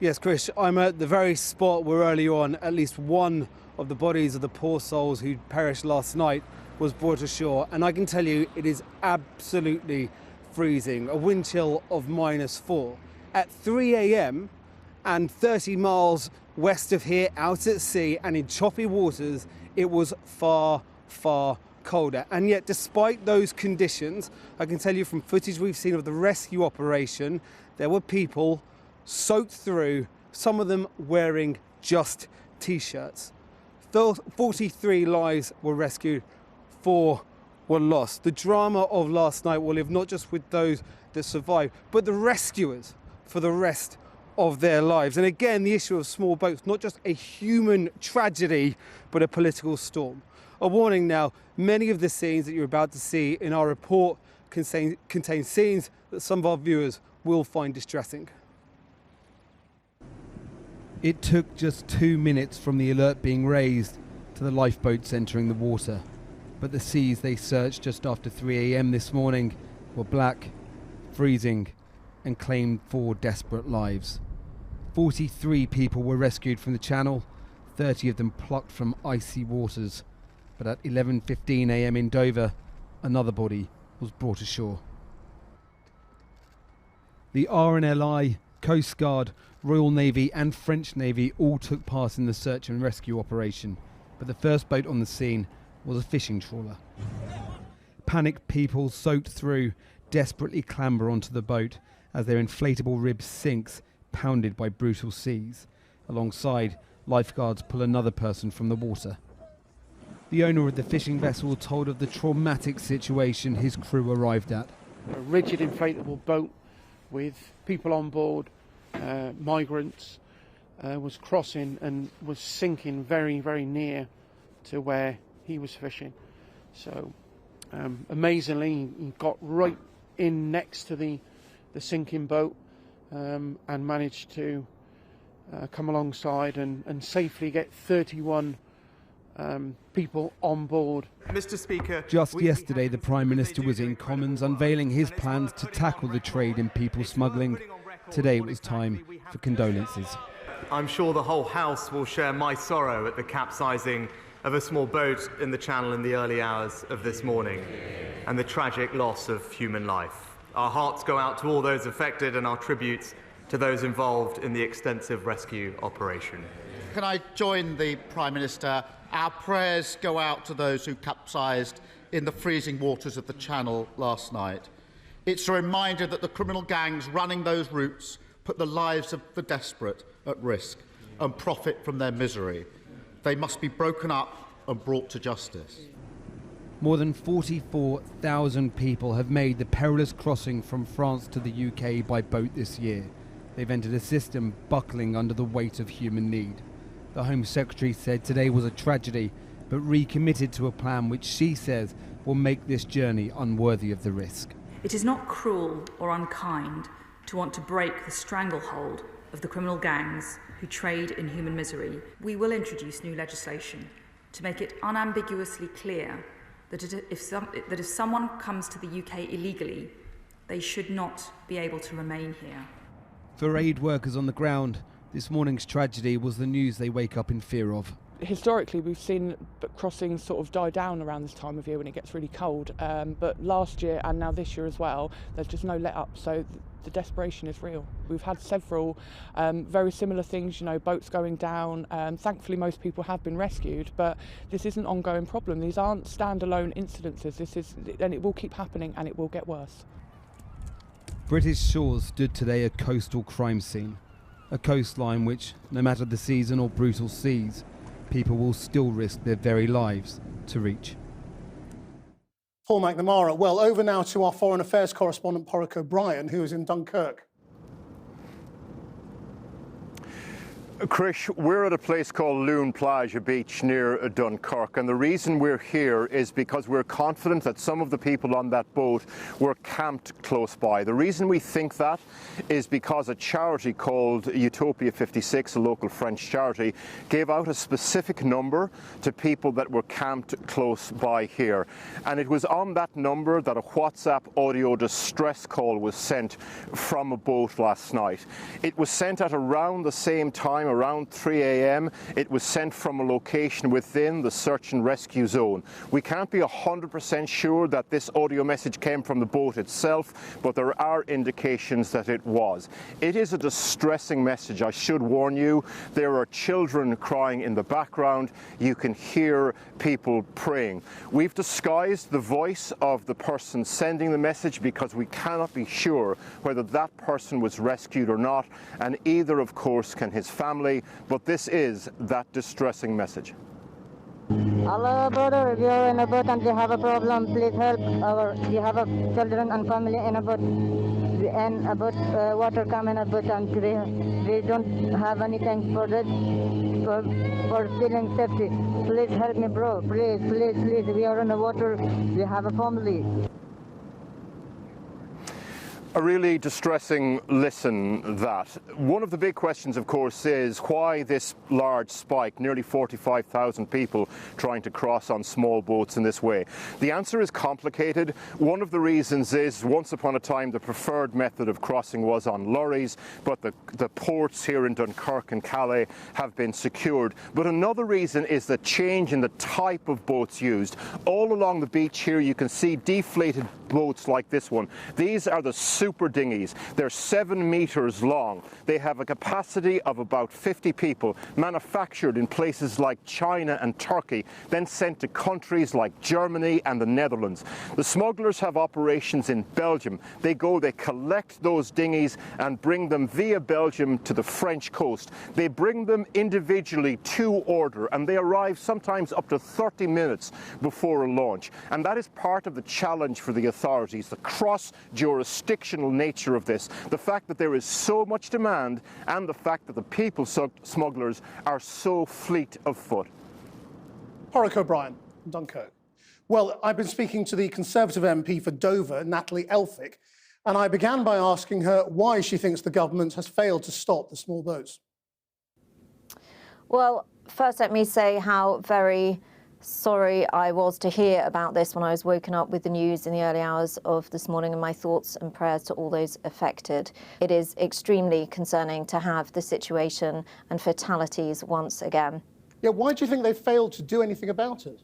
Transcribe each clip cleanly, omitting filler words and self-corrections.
Yes, Chris, I'm at the very spot where early on at least one of the bodies of the poor souls who perished last night was brought ashore. And I can tell you it is absolutely freezing, a wind chill of -4. At 3 a.m. and 30 miles west of here, out at sea and in choppy waters, it was far, far colder. And yet, despite those conditions, I can tell you from footage we've seen of the rescue operation, there were people soaked through, some of them wearing just T-shirts. 43 lives were rescued, 4 were lost. The drama of last night will live not just with those that survived, but the rescuers for the rest of their lives. And again, the issue of small boats, not just a human tragedy, but a political storm. A warning now, many of the scenes that you're about to see in our report contain scenes that some of our viewers will find distressing. It took just 2 minutes from the alert being raised to the lifeboats entering the water. But the seas they searched just after 3 a.m. this morning were black, freezing, and claimed 4 desperate lives. 43 people were rescued from the channel, 30 of them plucked from icy waters. But at 11:15 a.m. in Dover, another body was brought ashore. The RNLI, Coast Guard, Royal Navy and French Navy all took part in the search and rescue operation, but the first boat on the scene was a fishing trawler. Panicked people soaked through desperately clamber onto the boat as their inflatable rib sinks, pounded by brutal seas. Alongside, lifeguards pull another person from the water. The owner of the fishing vessel told of the traumatic situation his crew arrived at. A rigid inflatable boat with people on board, migrants, was crossing and was sinking very, very near to where he was fishing. So amazingly, he got right in next to the sinking boat and managed to come alongside and safely get 31 people on board. Mr. Speaker, just yesterday the Prime Minister was in Commons unveiling his plans to tackle the trade in people smuggling. Today it was time for condolences. I'm sure the whole House will share my sorrow at the capsizing of a small boat in the Channel in the early hours of this morning and the tragic loss of human life. Our hearts go out to all those affected and our tributes to those involved in the extensive rescue operation. Can I join the Prime Minister? Our prayers go out to those who capsized in the freezing waters of the Channel last night. It's a reminder that the criminal gangs running those routes put the lives of the desperate at risk and profit from their misery. They must be broken up and brought to justice. More than 44,000 people have made the perilous crossing from France to the UK by boat this year. They've entered a system buckling under the weight of human need. The Home Secretary said today was a tragedy, but recommitted to a plan which she says will make this journey unworthy of the risk. It is not cruel or unkind to want to break the stranglehold of the criminal gangs who trade in human misery. We will introduce new legislation to make it unambiguously clear that if someone comes to the UK illegally, they should not be able to remain here. For aid workers on the ground, this morning's tragedy was the news they wake up in fear of. Historically, we've seen crossings sort of die down around this time of year when it gets really cold. But last year and now this year as well, there's just no let up. So the desperation is real. We've had several very similar things, boats going down. Thankfully, most people have been rescued, but this is an ongoing problem. These aren't standalone incidences. And it will keep happening and it will get worse. British shores stood today a coastal crime scene. A coastline which, no matter the season or brutal seas, people will still risk their very lives to reach. Paul McNamara. Well, over now to our Foreign Affairs correspondent, Paul OBrien, who is in Dunkirk. Krish, we're at a place called Loon Plage, a beach near Dunkirk, and the reason we're here is because we're confident that some of the people on that boat were camped close by. The reason we think that is because a charity called Utopia 56, a local French charity, gave out a specific number to people that were camped close by here. And it was on that number that a WhatsApp audio distress call was sent from a boat last night. It was sent at around the same time, around 3 a.m. It was sent from a location within the search and rescue zone. We can't be 100% sure that this audio message came from the boat itself, but there are indications that it was. It is a distressing message, I should warn you. There are children crying in the background. You can hear people praying. We've disguised the voice of the person sending the message because we cannot be sure whether that person was rescued or not, and either, of course, can his family, but this is that distressing message. Hello, brother. We are in a boat and we have a problem. Please help. We have a children and family in a boat, and a boat water come in a boat, and we don't have anything for this for feeling safety. Please help me, bro. Please, please, please. We are in the water. We have a family. A really distressing listen, that. One of the big questions, of course, is why this large spike, nearly 45,000 people trying to cross on small boats in this way. The answer is complicated. One of the reasons is, once upon a time, the preferred method of crossing was on lorries, but the ports here in Dunkirk and Calais have been secured. But another reason is the change in the type of boats used. All along the beach here, you can see deflated boats like this one. These are the super dinghies. They're 7 meters long. They have a capacity of about 50 people, manufactured in places like China and Turkey, then sent to countries like Germany and the Netherlands. The smugglers have operations in Belgium. They collect those dinghies and bring them via Belgium to the French coast. They bring them individually to order, and they arrive sometimes up to 30 minutes before a launch. And that is part of the challenge for the authorities, the cross-jurisdictional nature of this, the fact that there is so much demand, and the fact that the people smugglers are so fleet of foot. Porrick O'Brien, Dunkirk. Well, I've been speaking to the Conservative MP for Dover, Natalie Elphick, and I began by asking her why she thinks the government has failed to stop the small boats. Well, first let me say how very sorry I was to hear about this when I was woken up with the news in the early hours of this morning, and my thoughts and prayers to all those affected. It is extremely concerning to have the situation and fatalities once again. Yeah, why do you think they failed to do anything about it?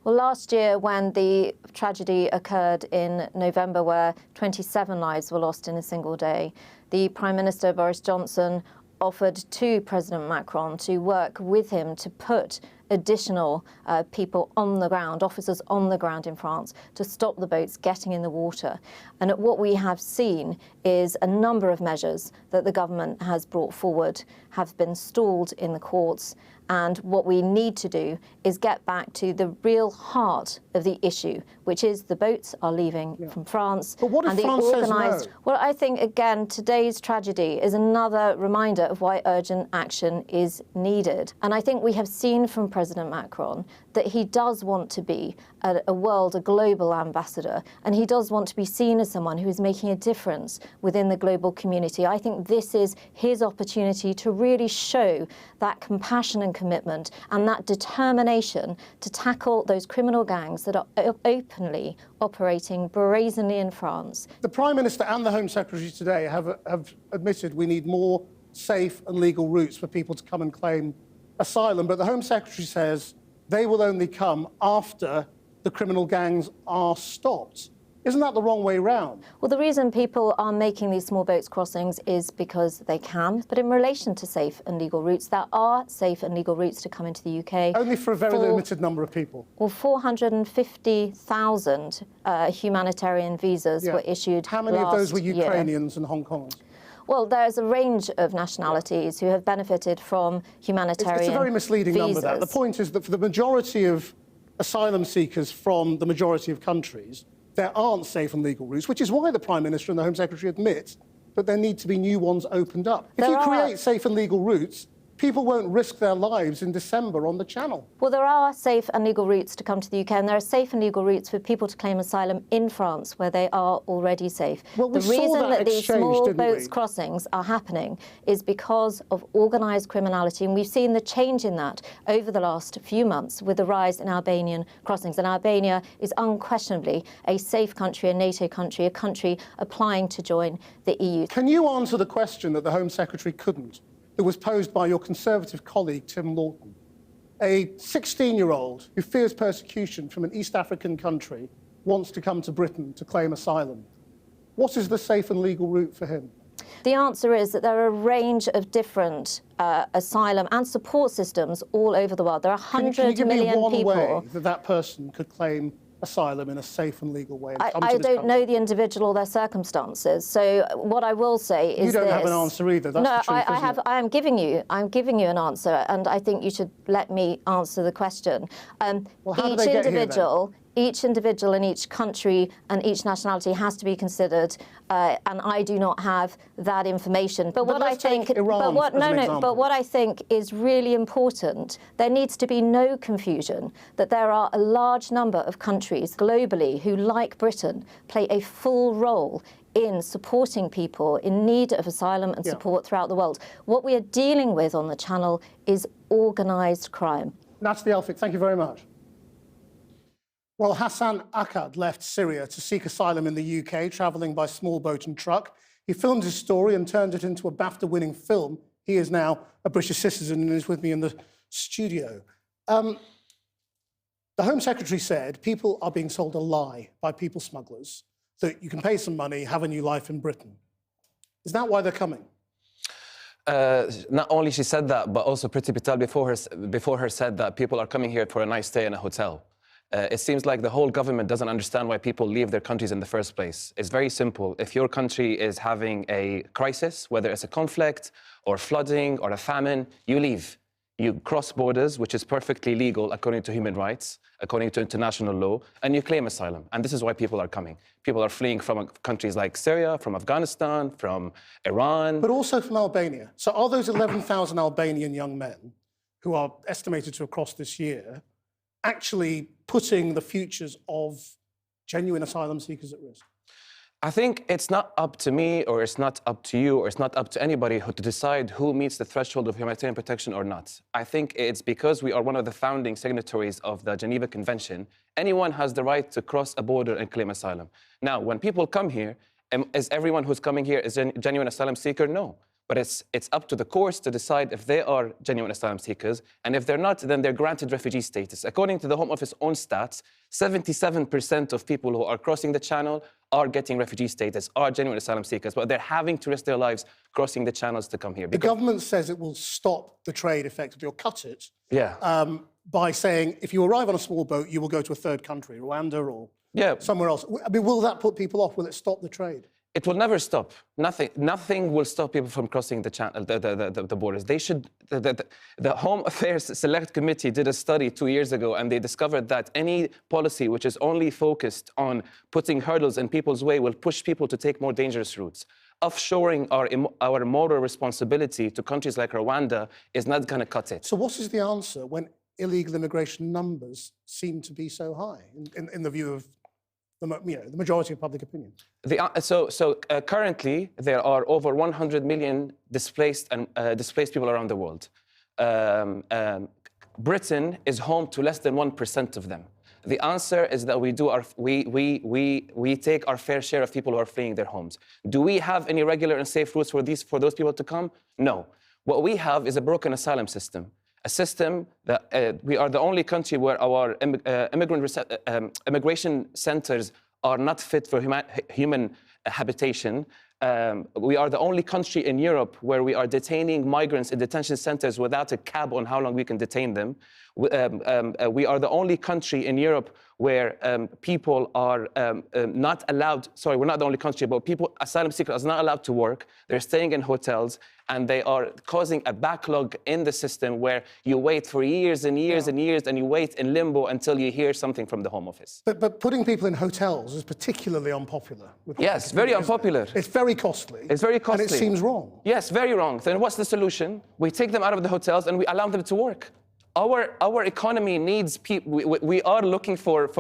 Well, last year when the tragedy occurred in November, where 27 lives were lost in a single day, the Prime Minister Boris Johnson offered to President Macron to work with him to put additional people on the ground, officers on the ground in France, to stop the boats getting in the water. And what we have seen is a number of measures that the government has brought forward have been stalled in the courts. And what we need to do is get back to the real heart of the issue, which is the boats are leaving from France. But what if and France says no? Well, I think, again, today's tragedy is another reminder of why urgent action is needed. And I think we have seen from President Macron that he does want to be a global ambassador, and he does want to be seen as someone who is making a difference within the global community. I think this is his opportunity to really show that compassion and commitment and that determination to tackle those criminal gangs that are openly operating brazenly in France. The Prime Minister and the Home Secretary today have admitted we need more safe and legal routes for people to come and claim asylum, but the Home Secretary says they will only come after the criminal gangs are stopped. Isn't that the wrong way round? Well, the reason people are making these small boats crossings is because they can. But in relation to safe and legal routes, there are safe and legal routes to come into the UK. Only for a very limited number of people. Well, 450,000 humanitarian visas were issued last year. How many of those were Ukrainians and Hong Kongers? Well, there's a range of nationalities who have benefited from humanitarian visas. It's a very misleading number, that. The point is that for the majority of asylum seekers from the majority of countries, there aren't safe and legal routes, which is why the Prime Minister and the Home Secretary admit that there need to be new ones opened up. If you create safe and legal routes, people won't risk their lives in December on the Channel. Well, there are safe and legal routes to come to the UK, and there are safe and legal routes for people to claim asylum in France, where they are already safe. Well, the reason that these small boats crossings are happening is because of organised criminality, and we've seen the change in that over the last few months with the rise in Albanian crossings. And Albania is unquestionably a safe country, a NATO country, a country applying to join the EU. Can you answer the question that the Home Secretary couldn't, that was posed by your Conservative colleague, Tim Lawton? A 16-year-old who fears persecution from an East African country wants to come to Britain to claim asylum. What is the safe and legal route for him? The answer is that there are a range of different asylum and support systems all over the world. There are 100 million people. Way that that person could claim asylum in a safe and legal way? I don't know the individual or their circumstances. So what I will say is you don't have an answer either. That's no, the truth, I'm giving you an answer, and I think you should let me answer the question. Well, how do they get here, then? Each individual in each country and each nationality has to be considered, and I do not have that information. But what I think, but what I think is really important, there needs to be no confusion that there are a large number of countries globally who, like Britain, play a full role in supporting people in need of asylum and support throughout the world. What we are dealing with on the Channel is organised crime. Natalie Elphick, thank you very much. Well, Hassan Akkad left Syria to seek asylum in the UK, travelling by small boat and truck. He filmed his story and turned it into a BAFTA-winning film. He is now a British citizen and is with me in the studio. The Home Secretary said people are being sold a lie by people smugglers, that you can pay some money, have a new life in Britain. Is that why they're coming? Not only she said that, but also Priti Patel before her said that people are coming here for a nice stay in a hotel. It seems like the whole government doesn't understand why people leave their countries in the first place. It's very simple. If your country is having a crisis, whether it's a conflict or flooding or a famine, you leave. You cross borders, which is perfectly legal according to human rights, according to international law, and you claim asylum. And this is why people are coming. People are fleeing from countries like Syria, from Afghanistan, from Iran. But also from Albania. So are those 11,000 Albanian young men, who are estimated to have crossed this year, actually putting the futures of genuine asylum seekers at risk? I think it's not up to me, or it's not up to you, or it's not up to anybody to decide who meets the threshold of humanitarian protection or not. I think it's because we are one of the founding signatories of the Geneva Convention. Anyone has the right to cross a border and claim asylum. Now, when people come here, is everyone who's coming here is a genuine asylum seeker? No. But it's up to the courts to decide if they are genuine asylum seekers, and if they're not, then they're granted refugee status. According to the Home Office own stats, 77% of people who are crossing the Channel are getting refugee status, are genuine asylum seekers, but they're having to risk their lives crossing the channels to come here. The government says it will stop the trade effectively, or cut it, by saying if you arrive on a small boat, you will go to a third country, Rwanda or somewhere else. I mean, will that put people off? Will it stop the trade? It will never stop. Nothing will stop people from crossing the channel, the borders. They should. The Home Affairs Select Committee did a study 2 years ago, and they discovered that any policy which is only focused on putting hurdles in people's way will push people to take more dangerous routes. Offshoring our moral responsibility to countries like Rwanda is not going to cut it. So what is the answer when illegal immigration numbers seem to be so high, in the view of the majority of public opinion? Currently, there are over 100 million displaced people around the world. Britain is home to less than 1% of them. The answer is that we take our fair share of people who are fleeing their homes. Do we have any regular and safe routes for those people to come? No. What we have is a broken asylum system. A system that we are the only country where our immigration centers are not fit for human habitation. We are the only country in Europe where we are detaining migrants in detention centers without a cap on how long we can detain them. We are the only country in Europe where people are not allowed, sorry, we're not the only country, but people, asylum seekers are not allowed to work. They're staying in hotels, and they are causing a backlog in the system where you wait for years and years and years, and you wait in limbo until you hear something from the Home Office. But putting people in hotels is particularly unpopular. Yes, very unpopular. It's very costly. It's very costly. And it seems wrong. Yes, very wrong. Then what's the solution? We take them out of the hotels and we allow them to work. Our economy needs people. We are looking for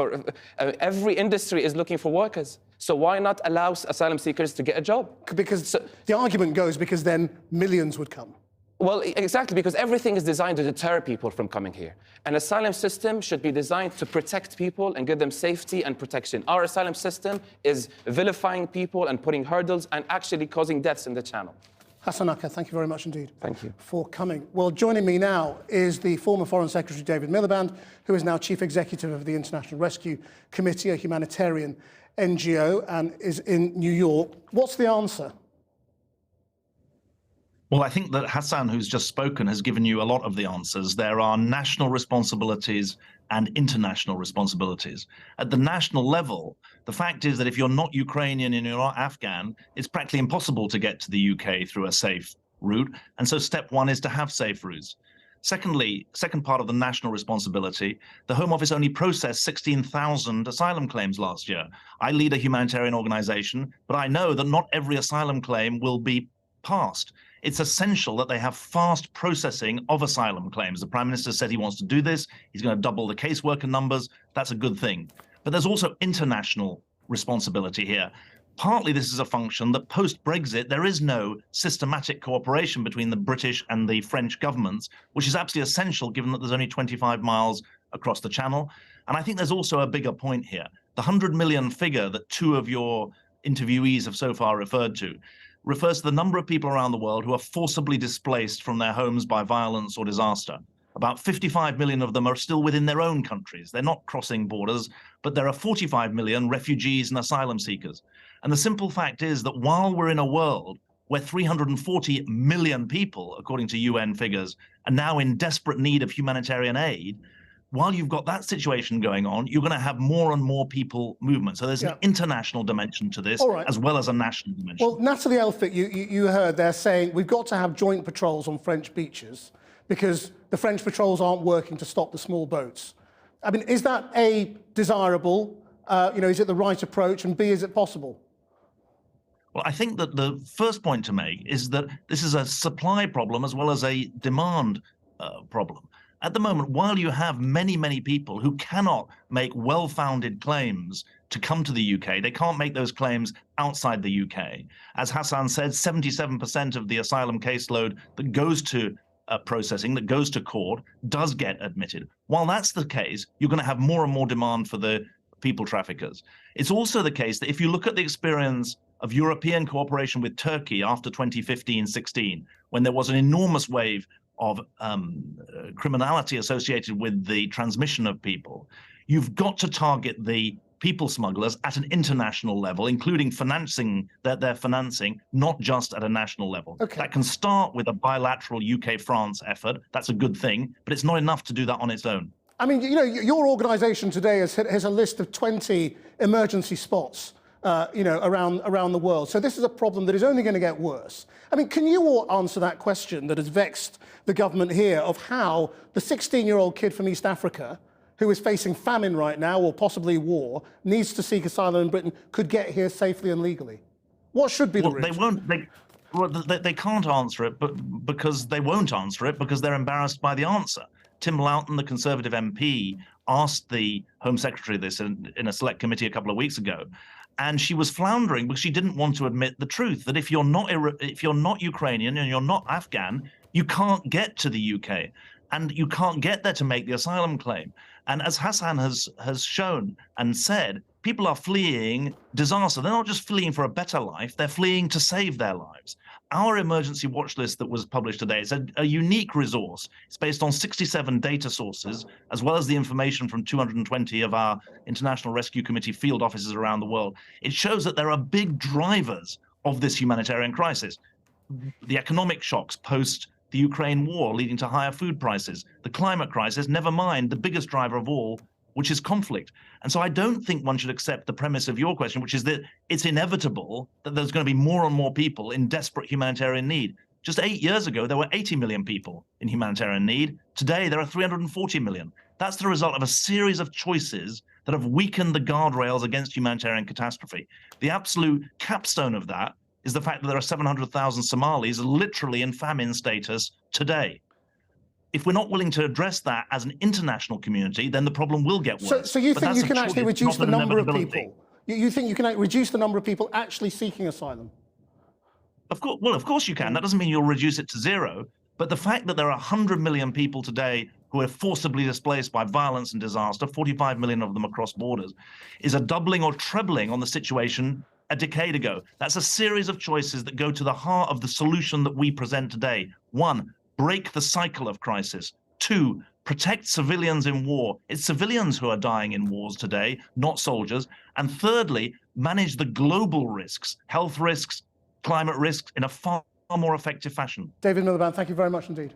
every industry is looking for workers. So why not allow asylum seekers to get a job? Because the argument goes because then millions would come. Well, exactly, because everything is designed to deter people from coming here. An asylum system should be designed to protect people and give them safety and protection. Our asylum system is vilifying people and putting hurdles and actually causing deaths in the channel. Hassan Akkad, thank you very much indeed. Thank you. For coming. Well, joining me now is the former Foreign Secretary David Milliband, who is now Chief Executive of the International Rescue Committee, a humanitarian NGO, and is in New York. What's the answer? Well, I think that Hassan, who's just spoken, has given you a lot of the answers. There are national responsibilities and international responsibilities. At the national level, the fact is that if you're not Ukrainian and you're not Afghan, it's practically impossible to get to the UK through a safe route. And so step one is to have safe routes. Secondly, second part of the national responsibility, the Home Office only processed 16,000 asylum claims last year. I lead a humanitarian organization, but I know that not every asylum claim will be passed. It's essential that they have fast processing of asylum claims. The Prime Minister said he wants to do this. He's going to double the caseworker numbers. That's a good thing. But there's also international responsibility here. Partly this is a function that post-Brexit, there is no systematic cooperation between the British and the French governments, which is absolutely essential given that there's only 25 miles across the Channel. And I think there's also a bigger point here. The 100 million figure that two of your interviewees have so far referred to refers to the number of people around the world who are forcibly displaced from their homes by violence or disaster. About 55 million of them are still within their own countries. They're not crossing borders, but there are 45 million refugees and asylum seekers. And the simple fact is that while we're in a world where 340 million people, according to UN figures, are now in desperate need of humanitarian aid, while you've got that situation going on, you're going to have more and more people movement. So there's an international dimension to this, as well as a national dimension. Well, Natalie Elphick, you heard they're saying we've got to have joint patrols on French beaches because the French patrols aren't working to stop the small boats. I mean, is that A, desirable? Is it the right approach? And B, is it possible? Well, I think that the first point to make is that this is a supply problem as well as a demand problem. At the moment, while you have many, many people who cannot make well-founded claims to come to the UK, they can't make those claims outside the UK. As Hassan said, 77% of the asylum caseload that goes to processing, that goes to court, does get admitted. While that's the case, you're going to have more and more demand for the people traffickers. It's also the case that if you look at the experience of European cooperation with Turkey after 2015-16, when there was an enormous wave of criminality associated with the transmission of people, you've got to target the people smugglers at an international level, including financing their financing, not just at a national level. That can start with a bilateral UK-France effort. That's a good thing, but it's not enough to do that on its own. I mean, your organisation today has a list of 20 emergency spots around the world. So this is a problem that is only going to get worse. I mean, can you all answer that question that has vexed the government here of how the 16-year-old kid from East Africa, who is facing famine right now or possibly war, needs to seek asylum in Britain, could get here safely and legally? What should be the route? They can't answer it, but because they won't answer it because they're embarrassed by the answer. Tim Loughton, the Conservative MP, asked the Home Secretary this in a select committee a couple of weeks ago. And she was floundering because she didn't want to admit the truth, that if you're not Ukrainian and you're not Afghan, you can't get to the UK. And you can't get there to make the asylum claim. And as Hassan has shown and said, people are fleeing disaster. They're not just fleeing for a better life, they're fleeing to save their lives. Our emergency watch list that was published today is a unique resource. It's based on 67 data sources, as well as the information from 220 of our International Rescue Committee field offices around the world. It shows that there are big drivers of this humanitarian crisis. The economic shocks post the Ukraine war leading to higher food prices, the climate crisis, never mind the biggest driver of all, which is conflict. And so I don't think one should accept the premise of your question, which is that it's inevitable that there's going to be more and more people in desperate humanitarian need. Just 8 years ago, there were 80 million people in humanitarian need. Today, there are 340 million. That's the result of a series of choices that have weakened the guardrails against humanitarian catastrophe. The absolute capstone of that is the fact that there are 700,000 Somalis literally in famine status today. If we're not willing to address that as an international community, then the problem will get worse. So you think you can actually reduce the number of people? You think you can reduce the number of people actually seeking asylum? Of course, well, of course you can. That doesn't mean you'll reduce it to zero. But the fact that there are 100 million people today who are forcibly displaced by violence and disaster, 45 million of them across borders, is a doubling or trebling on the situation a decade ago. That's a series of choices that go to the heart of the solution that we present today. 1, break the cycle of crisis. 2, protect civilians in war. It's civilians who are dying in wars today, not soldiers. And thirdly, manage the global risks, health risks, climate risks, in a far more effective fashion. David Milliband, thank you very much indeed.